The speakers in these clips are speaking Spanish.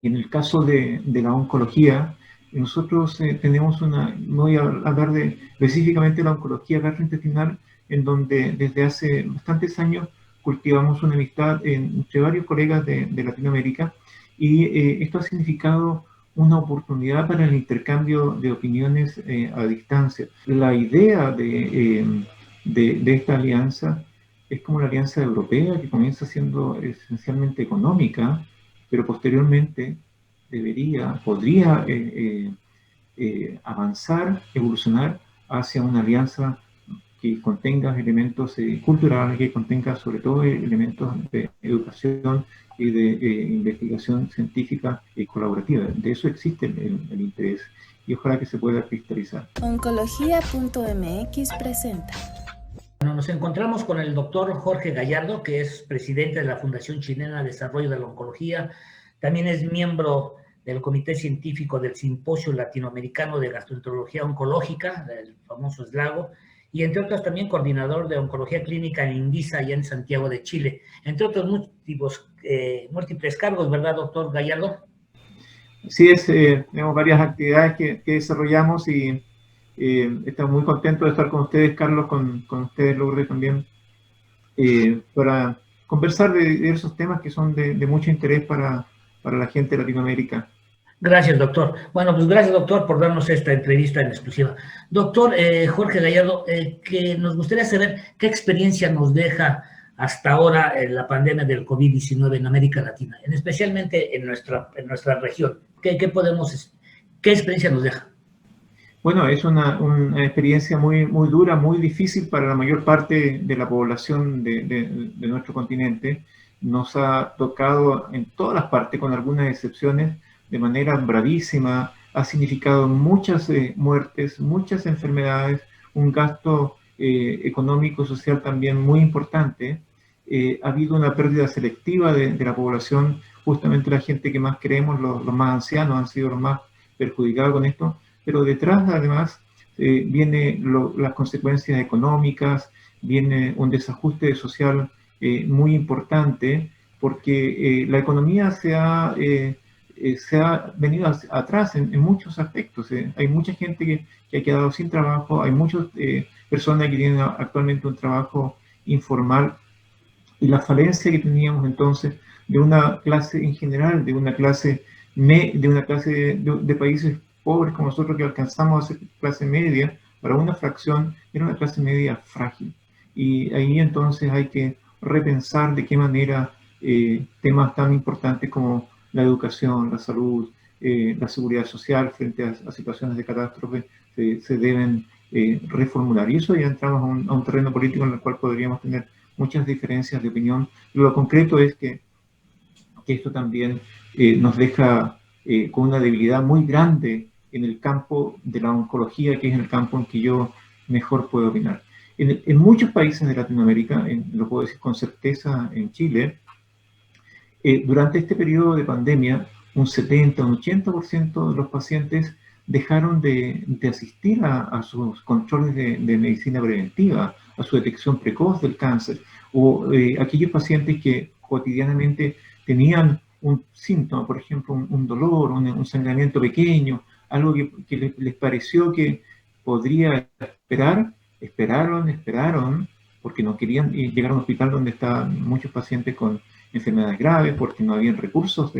En el caso de la oncología, nosotros tenemos no voy a hablar específicamente de la oncología gastrointestinal, en donde desde hace bastantes años cultivamos una amistad entre varios colegas de Latinoamérica, y esto ha significado una oportunidad para el intercambio de opiniones a distancia. La idea de esta alianza es como la alianza europea, que comienza siendo esencialmente económica, pero posteriormente podría avanzar, evolucionar hacia una alianza que contenga elementos culturales, que contenga sobre todo elementos de educación y de investigación científica y colaborativa. De eso existe el interés, y ojalá que se pueda cristalizar. Oncología.mx presenta. Bueno, nos encontramos con el doctor Jorge Gallardo, que es presidente de la Fundación Chilena de Desarrollo de la Oncología. También es miembro del Comité Científico del Simposio Latinoamericano de Gastroenterología Oncológica, el famoso SLAGO, y entre otras también coordinador de Oncología Clínica en INVISA, allá en Santiago de Chile. Entre otros múltiples cargos, ¿verdad, doctor Gallardo? Sí, tenemos varias actividades que desarrollamos, y estamos muy contentos de estar con ustedes, Carlos, con ustedes, Lourdes, también, para conversar de diversos temas que son de mucho interés para la gente de Latinoamérica. Gracias, doctor. Bueno, pues gracias, doctor, por darnos esta entrevista en exclusiva. Doctor Jorge Gallardo, que nos gustaría saber qué experiencia nos deja hasta ahora la pandemia del COVID-19 en América Latina, especialmente en nuestra región. ¿Qué experiencia nos deja? Bueno, es una experiencia muy, muy dura, muy difícil para la mayor parte de la población de nuestro continente. Nos ha tocado en todas las partes, con algunas excepciones, de manera bravísima. Ha significado muchas muertes, muchas enfermedades, un gasto económico, social también muy importante. Ha habido una pérdida selectiva de la población. Justamente la gente que más queremos, los más ancianos, han sido los más perjudicados con esto. Pero detrás, además, vienen las consecuencias económicas, viene un desajuste social muy importante, porque la economía se ha venido atrás en muchos aspectos. Hay mucha gente que ha quedado sin trabajo, hay muchas personas que tienen actualmente un trabajo informal, y la falencia que teníamos entonces de una clase en general, de una clase de países pobres como nosotros, que alcanzamos a ser clase media, para una fracción era una clase media frágil. Y ahí entonces hay que repensar de qué manera temas tan importantes como la educación, la salud, la seguridad social frente a situaciones de catástrofe se deben reformular. Y eso ya entramos a un terreno político en el cual podríamos tener muchas diferencias de opinión. Lo concreto es que esto también nos deja con una debilidad muy grande en el campo de la oncología, que es el campo en que yo mejor puedo opinar. En muchos países de Latinoamérica, lo puedo decir con certeza en Chile, durante este periodo de pandemia, un 70, un 80% de los pacientes dejaron de asistir a sus controles de medicina preventiva, a su detección precoz del cáncer, o aquellos pacientes que cotidianamente tenían un síntoma, por ejemplo, un dolor, un sangramiento pequeño, algo que les pareció que podría esperar, esperaron, porque no querían llegar a un hospital donde estaban muchos pacientes con enfermedades graves, porque no había recursos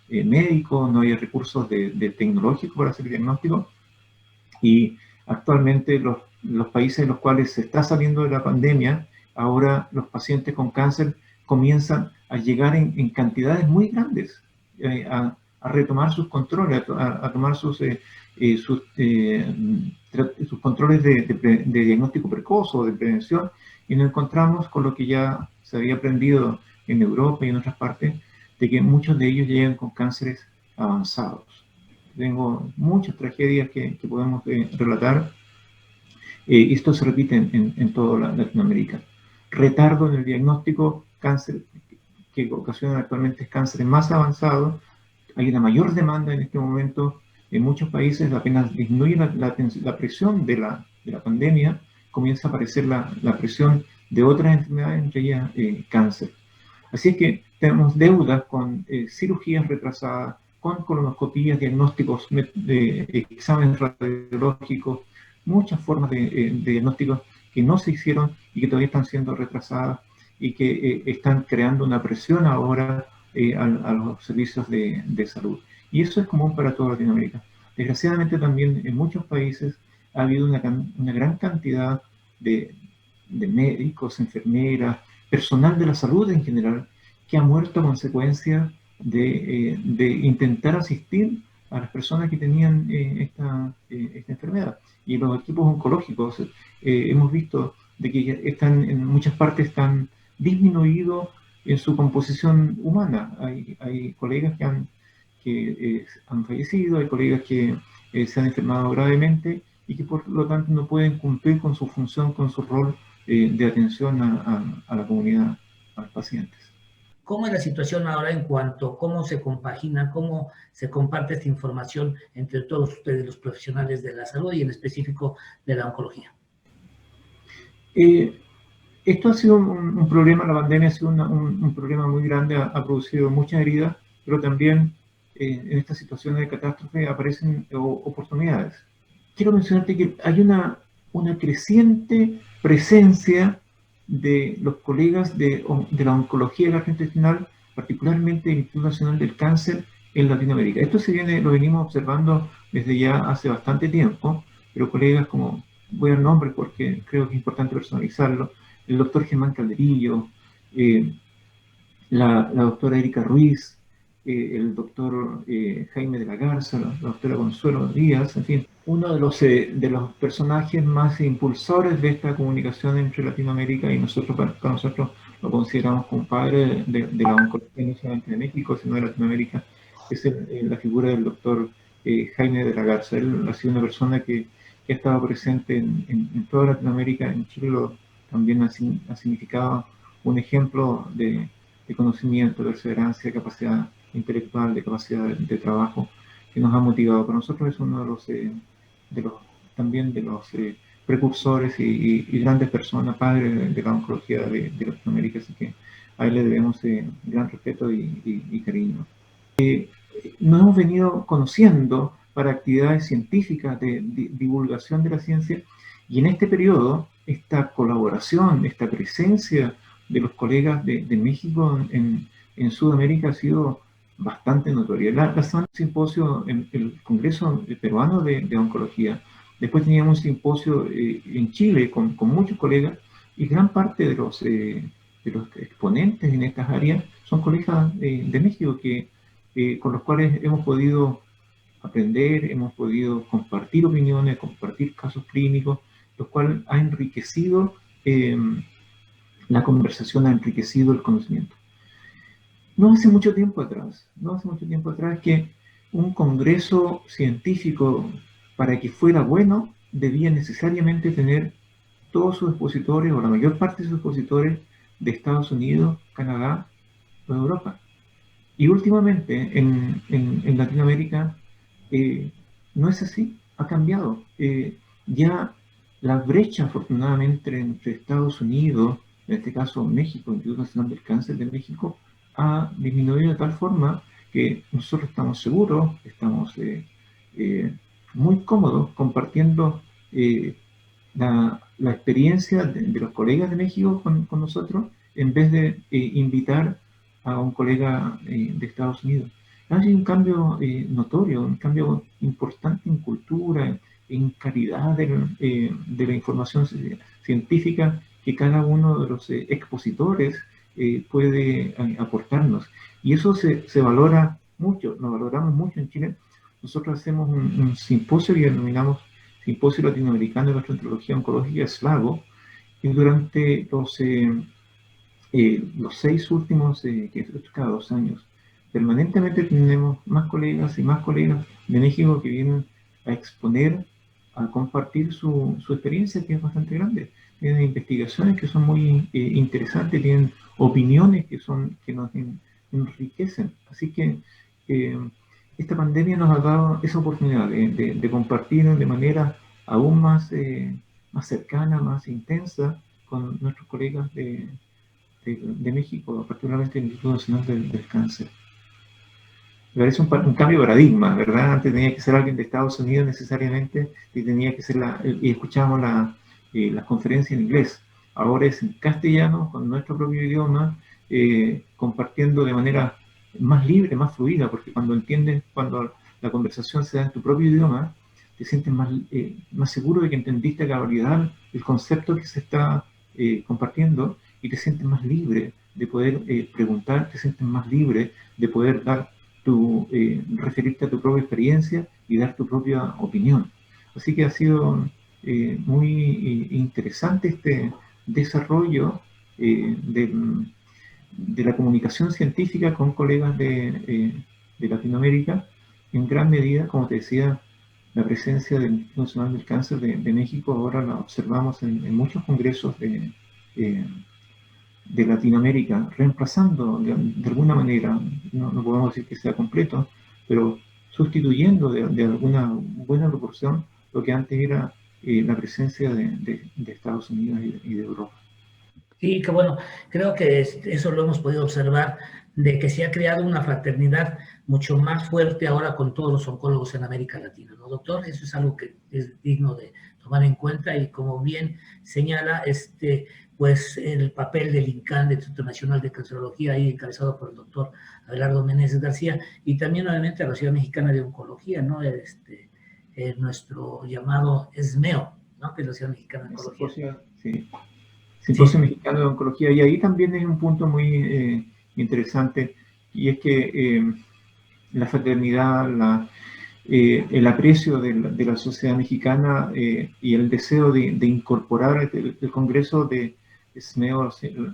médicos, no había recursos de tecnológicos para hacer el diagnóstico. Y actualmente los países en los cuales se está saliendo de la pandemia, ahora los pacientes con cáncer comienzan a llegar en cantidades muy grandes, a retomar sus controles, a tomar sus controles de diagnóstico precoz o de prevención, y nos encontramos con lo que ya se había aprendido en Europa y en otras partes, de que muchos de ellos llegan con cánceres avanzados. Tengo muchas tragedias que podemos relatar. Esto se repite en toda Latinoamérica. Retardo en el diagnóstico, cáncer que ocasiona actualmente cánceres más avanzados. Hay una mayor demanda en este momento en muchos países. Apenas disminuye la presión de la pandemia, comienza a aparecer la presión de otras enfermedades, entre ellas cáncer. Así es que tenemos deudas con cirugías retrasadas, con colonoscopías, diagnósticos, exámenes radiológicos, muchas formas de diagnósticos que no se hicieron y que todavía están siendo retrasadas y que están creando una presión ahora a los servicios de salud. Y eso es común para toda Latinoamérica. Desgraciadamente también en muchos países ha habido una gran cantidad de médicos, enfermeras, personal de la salud en general, que ha muerto a consecuencia de intentar asistir a las personas que tenían esta enfermedad. Y los equipos oncológicos hemos visto de que están en muchas partes están disminuidos en su composición humana. Hay colegas que han fallecido, hay colegas que se han enfermado gravemente y que por lo tanto no pueden cumplir con su función, con su rol de atención a la comunidad, a los pacientes. ¿Cómo es la situación ahora en cuanto a cómo se compagina, cómo se comparte esta información entre todos ustedes, los profesionales de la salud y en específico de la oncología? Esto ha sido un problema, la pandemia ha sido un problema muy grande, ha producido muchas heridas, pero también en estas situaciones de catástrofe aparecen oportunidades. Quiero mencionarte que hay una creciente presencia de los colegas de la oncología gastrointestinal, particularmente el Instituto Nacional del Cáncer en Latinoamérica. Esto lo venimos observando desde ya hace bastante tiempo, pero colegas como, voy a dar nombres porque creo que es importante personalizarlo, el doctor Germán Calderillo, la doctora Erika Ruiz, el doctor Jaime de la Garza, la doctora Consuelo Díaz, en fin, uno de los personajes más impulsores de esta comunicación entre Latinoamérica y nosotros, para nosotros lo consideramos como padre de la oncología no solamente de México, sino de Latinoamérica, es la figura del doctor Jaime de la Garza. Él ha sido una persona que ha estado presente en toda Latinoamérica, en Chile también ha significado un ejemplo de conocimiento, de perseverancia, de capacidad intelectual, de capacidad de trabajo, que nos ha motivado. Para nosotros es uno también de los precursores y grandes personas, padres de la oncología de Latinoamérica, así que a él le debemos gran respeto y cariño. Nos hemos venido conociendo para actividades científicas de divulgación de la ciencia, y en este periodo esta colaboración, esta presencia de los colegas de México en Sudamérica ha sido bastante notoria. La semana del simposio en el Congreso Peruano de Oncología, después teníamos un simposio en Chile con muchos colegas, y gran parte de los exponentes en estas áreas son colegas de México con los cuales hemos podido aprender, hemos podido compartir opiniones, compartir casos clínicos, lo cual ha enriquecido la conversación, ha enriquecido el conocimiento. No hace mucho tiempo atrás que un congreso científico, para que fuera bueno, debía necesariamente tener todos sus expositores, o la mayor parte de sus expositores, de Estados Unidos, Canadá o Europa. Y últimamente en Latinoamérica no es así, ha cambiado. Ya la brecha, afortunadamente, entre Estados Unidos, en este caso México, el Instituto Nacional del Cáncer de México, ha disminuido de tal forma que nosotros estamos seguros, estamos muy cómodos compartiendo la experiencia de los colegas de México con nosotros, en vez de invitar a un colega de Estados Unidos. Ha sido un cambio notorio, un cambio importante en cultura, en calidad de la información científica que cada uno de los expositores puede aportarnos. Y eso se valora mucho, lo valoramos mucho en Chile. Nosotros hacemos un simposio que denominamos Simposio Latinoamericano de Gastroenterología Oncológica, SLAGO, y durante los 6 últimos, que es cada 2 años, permanentemente tenemos más colegas y más colegas de México que vienen a exponer, a compartir su experiencia, que es bastante grande. Tienen investigaciones que son muy interesantes, tienen opiniones que nos enriquecen. Así que esta pandemia nos ha dado esa oportunidad de compartir de manera aún más cercana, más intensa con nuestros colegas de México, particularmente el Instituto Nacional del Cáncer. Me parece un cambio de paradigma, ¿verdad? Antes tenía que ser alguien de Estados Unidos necesariamente y tenía que ser y escuchábamos las conferencias en inglés. Ahora es en castellano, con nuestro propio idioma, compartiendo de manera más libre, más fluida, porque cuando entiendes, cuando la conversación se da en tu propio idioma, te sientes más seguro de que entendiste a cabalidad el concepto que se está compartiendo y te sientes más libre de poder preguntar, te sientes más libre de poder referirte a tu propia experiencia y dar tu propia opinión. Así que ha sido muy interesante este desarrollo de la comunicación científica con colegas de Latinoamérica, en gran medida, como te decía, la presencia del Instituto Nacional del Cáncer de México ahora la observamos en muchos congresos de Latinoamérica, reemplazando de alguna manera, no podemos decir que sea completo, pero sustituyendo de alguna buena proporción lo que antes era la presencia de Estados Unidos y de Europa. Sí, que bueno, creo que eso lo hemos podido observar, de que se ha creado una fraternidad mucho más fuerte ahora con todos los oncólogos en América Latina, ¿no, doctor? Eso es algo que es digno de tomar en cuenta y como bien señala, pues el papel del INCAN, del Instituto Nacional de Cancerología, ahí encabezado por el doctor Abelardo Meneses García, y también obviamente la Sociedad Mexicana de Oncología, ¿no? Nuestro llamado SMEO, ¿no? Que es la Sociedad Mexicana de Oncología. Sí. Sí. Simposio Mexicano de Oncología, y ahí también hay un punto muy interesante, y es que la fraternidad, el aprecio de la sociedad mexicana y el deseo de incorporar el Congreso de SMEO,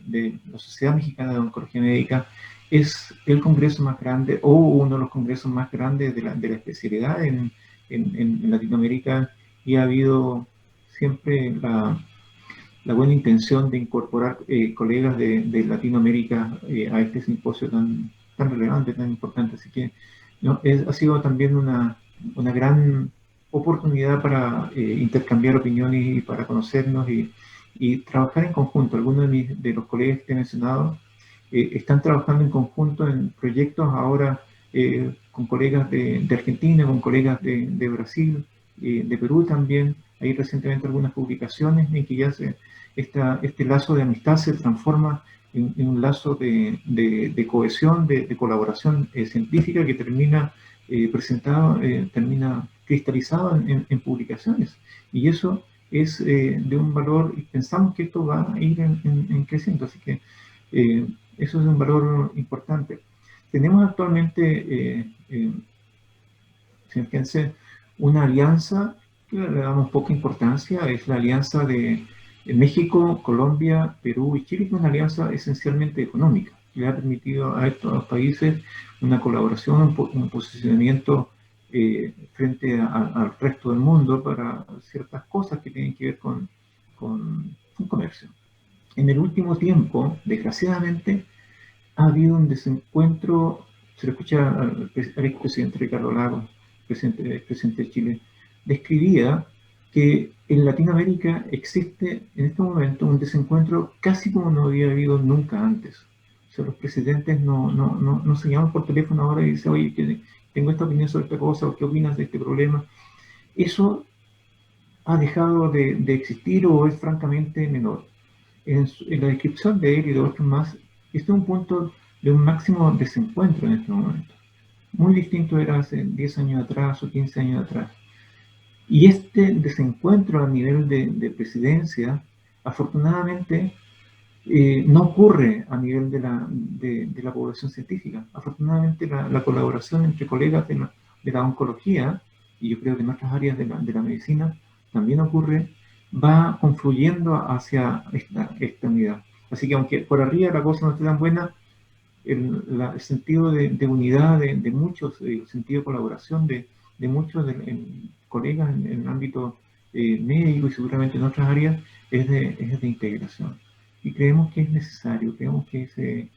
de la Sociedad Mexicana de Oncología Médica, es el congreso más grande o uno de los congresos más grandes de la especialidad en Latinoamérica, y ha habido siempre la buena intención de incorporar colegas de Latinoamérica a este simposio tan relevante, tan importante. Así que ¿no? Ha sido también una gran oportunidad para intercambiar opiniones y para conocernos y trabajar en conjunto. Algunos de los colegas que te he mencionado están trabajando en conjunto en proyectos ahora con colegas de Argentina, con colegas de Brasil, de Perú también. Hay recientemente algunas publicaciones en que ya este lazo de amistad se transforma en un lazo de cohesión, de colaboración científica que termina termina cristalizado en publicaciones. Y eso es de un valor, y pensamos que esto va a ir en creciendo, así que eso es un valor importante. Tenemos actualmente, fíjense, una alianza que le damos poca importancia, es la alianza de México, Colombia, Perú y Chile, que es una alianza esencialmente económica, que le ha permitido a estos países una colaboración, un posicionamiento frente al resto del mundo para ciertas cosas que tienen que ver con un comercio. En el último tiempo, desgraciadamente, ha habido un desencuentro. Se lo escucha al expresidente Ricardo Lagos, presidente de Chile, describía que en Latinoamérica existe en este momento un desencuentro casi como no había habido nunca antes. O sea, los presidentes no se llaman por teléfono ahora y dicen, oye, que tengo esta opinión sobre esta cosa, o qué opinas de este problema. Eso ha dejado de existir o es francamente menor. En la descripción de él y de otros más, este es un punto de un máximo desencuentro en este momento. Muy distinto era hace 10 años atrás o 15 años atrás. Y este desencuentro a nivel de presidencia, afortunadamente, no ocurre a nivel de la población científica. Afortunadamente, la colaboración entre colegas de la oncología, y yo creo que en otras áreas de la medicina, también ocurre, va confluyendo hacia esta unidad. Así que aunque por arriba la cosa no esté tan buena, el sentido de unidad de muchos, el sentido de colaboración de muchos colegas en el ámbito médico y seguramente en otras áreas es de integración. Y creemos que es necesario, creemos que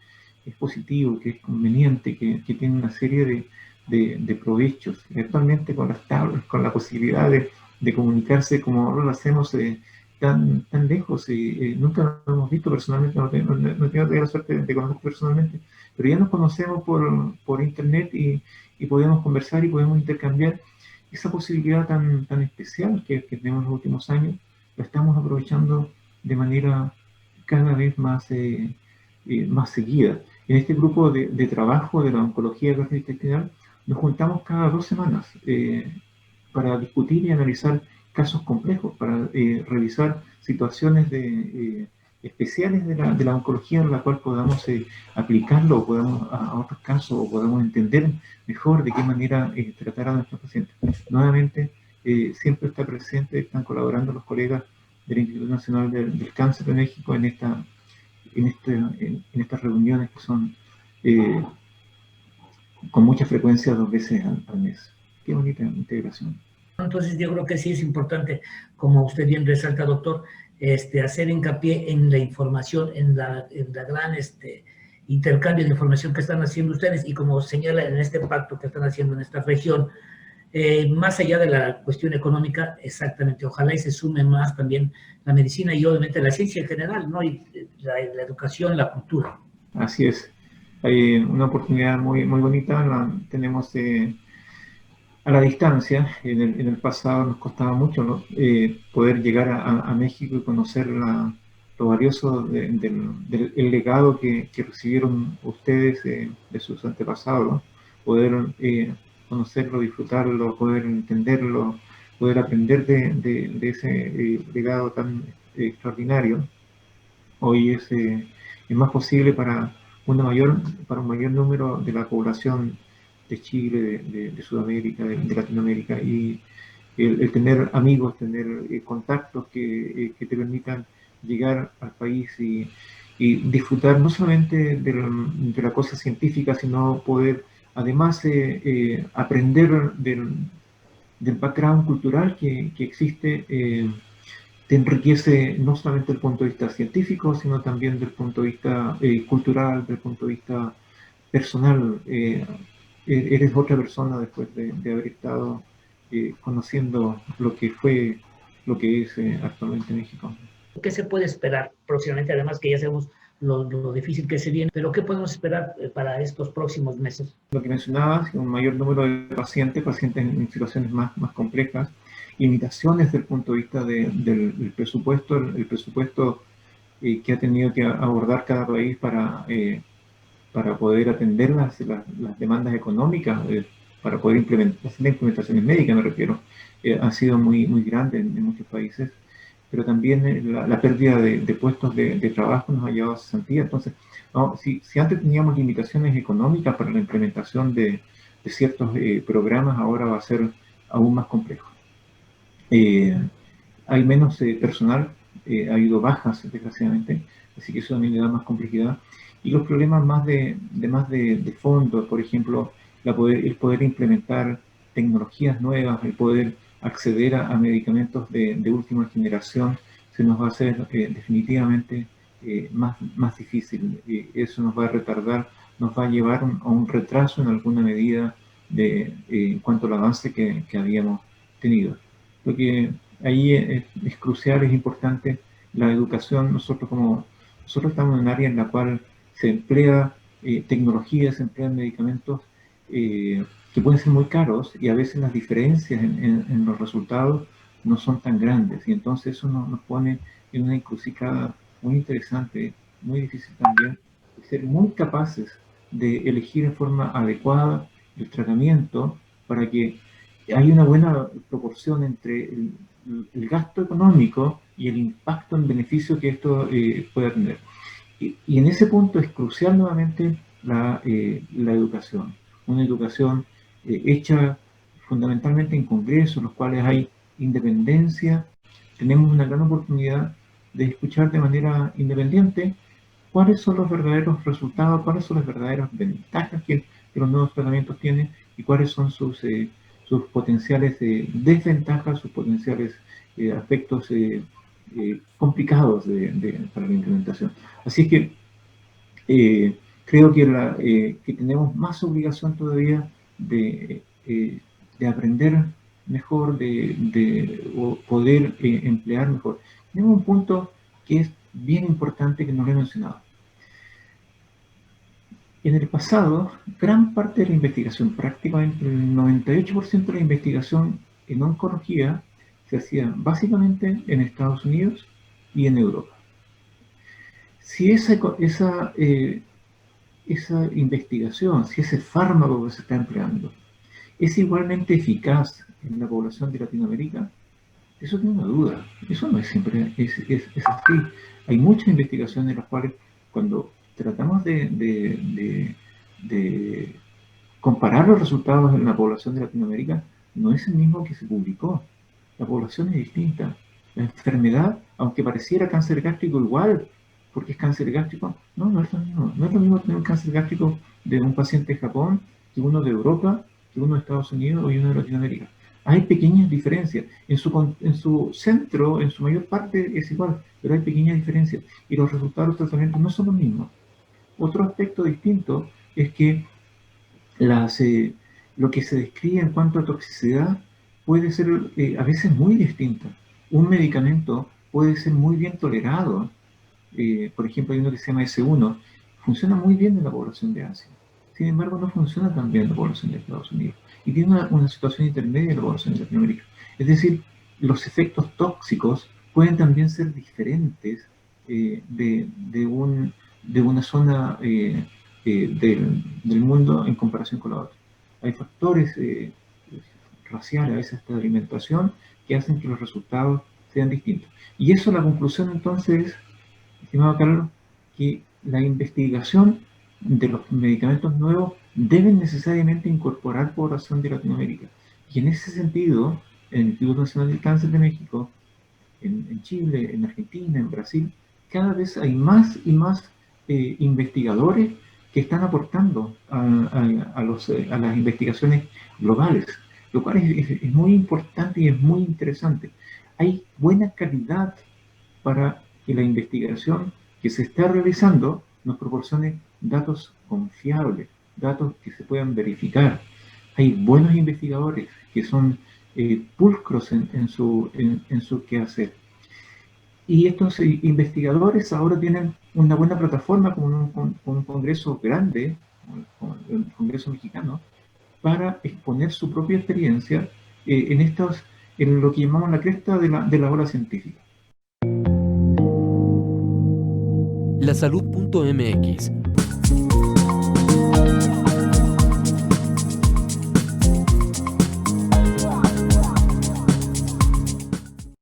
es positivo, que es conveniente, que tiene una serie de provechos. Actualmente con las tablas, con la posibilidad de comunicarse como ahora lo hacemos tan lejos y nunca nos hemos visto personalmente, no he tenido la suerte de conocer personalmente, pero ya nos conocemos por internet y podemos conversar y podemos intercambiar. Esa posibilidad tan especial que tenemos en los últimos años, la estamos aprovechando de manera cada vez más seguida. En este grupo de trabajo de la oncología gastrointestinal nos juntamos cada 2 semanas para discutir y analizar casos complejos, para revisar situaciones especiales de la oncología en la cual podamos aplicarlo o podamos a otros casos o podamos entender mejor de qué manera tratar a nuestros pacientes. Nuevamente, siempre está presente, están colaborando los colegas del Instituto Nacional del Cáncer de México en estas reuniones que son con mucha frecuencia 2 veces al mes. Qué bonita integración. Entonces yo creo que sí es importante, como usted bien resalta, doctor, hacer hincapié en la información, en la gran intercambio de información que están haciendo ustedes y como señala en este pacto que están haciendo en esta región, más allá de la cuestión económica, exactamente, ojalá y se sume más también la medicina y obviamente la ciencia en general, ¿no? Y la educación, la cultura. Así es. Hay una oportunidad muy bonita, tenemos a la distancia. En el pasado nos costaba mucho, ¿no? Poder llegar a México y conocer lo valioso del legado que recibieron ustedes de sus antepasados, ¿no? Poder conocerlo, disfrutarlo, poder entenderlo, poder aprender de ese legado tan extraordinario. Hoy es más posible para un mayor número de la población de Chile, de Sudamérica, de Latinoamérica, y el tener amigos, tener contactos que te permitan llegar al país y disfrutar no solamente de la cosa científica, sino poder además aprender del background cultural que existe. Te enriquece no solamente desde el punto de vista científico, sino también desde el punto de vista cultural, desde el punto de vista personal. Eres otra persona después de haber estado conociendo lo que es actualmente México. ¿Qué se puede esperar próximamente? Además que ya sabemos lo difícil que se viene, pero ¿qué podemos esperar para estos próximos meses? Lo que mencionabas, un mayor número de pacientes en situaciones más complejas, limitaciones desde el punto de vista del presupuesto, el presupuesto que ha tenido que abordar cada país para poder atender las demandas económicas, para poder hacer las implementaciones médicas, me refiero, han sido muy grandes en muchos países, pero también la pérdida de puestos de trabajo nos ha llevado a cesantía. Entonces, no, si antes teníamos limitaciones económicas para la implementación de ciertos programas, ahora va a ser aún más complejo. Hay menos personal, ha habido bajas, desgraciadamente, así que eso también le da más complejidad. Y los problemas más de fondo, por ejemplo, el poder implementar tecnologías nuevas, el poder acceder a medicamentos de última generación, se nos va a hacer definitivamente más difícil. Eso nos va a retardar, nos va a llevar a un retraso en alguna medida en cuanto al avance que habíamos tenido. Lo que ahí es crucial, es importante la educación. Nosotros estamos en un área en la cual se emplea tecnología, se emplean medicamentos que pueden ser muy caros y a veces las diferencias en los resultados no son tan grandes, y entonces eso nos pone en una encrucijada muy interesante, muy difícil también, de ser muy capaces de elegir en forma adecuada el tratamiento para que haya una buena proporción entre el gasto económico y el impacto en beneficio que esto pueda tener. Y en ese punto es crucial nuevamente la educación, una educación hecha fundamentalmente en congresos, en los cuales hay independencia. Tenemos una gran oportunidad de escuchar de manera independiente cuáles son los verdaderos resultados, cuáles son las verdaderas ventajas que los nuevos tratamientos tienen y cuáles son sus potenciales desventajas, sus potenciales aspectos complicados para la implementación. Así que creo que tenemos más obligación todavía de aprender mejor, de poder emplear mejor. Tenemos un punto que es bien importante que no lo he mencionado. En el pasado, gran parte de la investigación, prácticamente el 98% de la investigación en oncología se hacía básicamente en Estados Unidos y en Europa. Si esa investigación, si ese fármaco que se está empleando es igualmente eficaz en la población de Latinoamérica, eso tiene una duda. Eso no es siempre es así. Hay muchas investigaciones en las cuales cuando tratamos de comparar los resultados en la población de Latinoamérica, no es el mismo que se publicó. La población es distinta. La enfermedad, aunque pareciera cáncer gástrico igual, porque es cáncer gástrico, no es lo mismo. No es lo mismo tener un cáncer gástrico de un paciente de Japón que uno de Europa, que uno de Estados Unidos o uno de Latinoamérica. Hay pequeñas diferencias. En su centro, en su mayor parte es igual, pero hay pequeñas diferencias. Y los resultados del tratamiento no son los mismos. Otro aspecto distinto es que lo que se describe en cuanto a toxicidad puede ser a veces muy distinto. Un medicamento puede ser muy bien tolerado. Por ejemplo, hay uno que se llama S1, funciona muy bien en la población de Asia. Sin embargo, no funciona tan bien en la población de Estados Unidos. Y tiene una situación intermedia en la población de Latinoamérica. Es decir, los efectos tóxicos pueden también ser diferentes de una zona del mundo en comparación con la otra. Hay factores raciales, a veces de alimentación, que hacen que los resultados sean distintos. Y eso, la conclusión entonces, estimado Carlos, que la investigación de los medicamentos nuevos deben necesariamente incorporar población de Latinoamérica. Y en ese sentido, el Instituto Nacional del Cáncer de México, en Chile, en Argentina, en Brasil, cada vez hay más y más investigadores que están aportando a las investigaciones globales, lo cual es muy importante y es muy interesante. Hay buena calidad para que la investigación que se está realizando nos proporcione datos confiables, datos que se puedan verificar. Hay buenos investigadores que son pulcros en su quehacer. Y estos investigadores ahora tienen una buena plataforma con un congreso grande, como el Congreso Mexicano, para exponer su propia experiencia en lo que llamamos la cresta de la ola científica. Lasalud.mx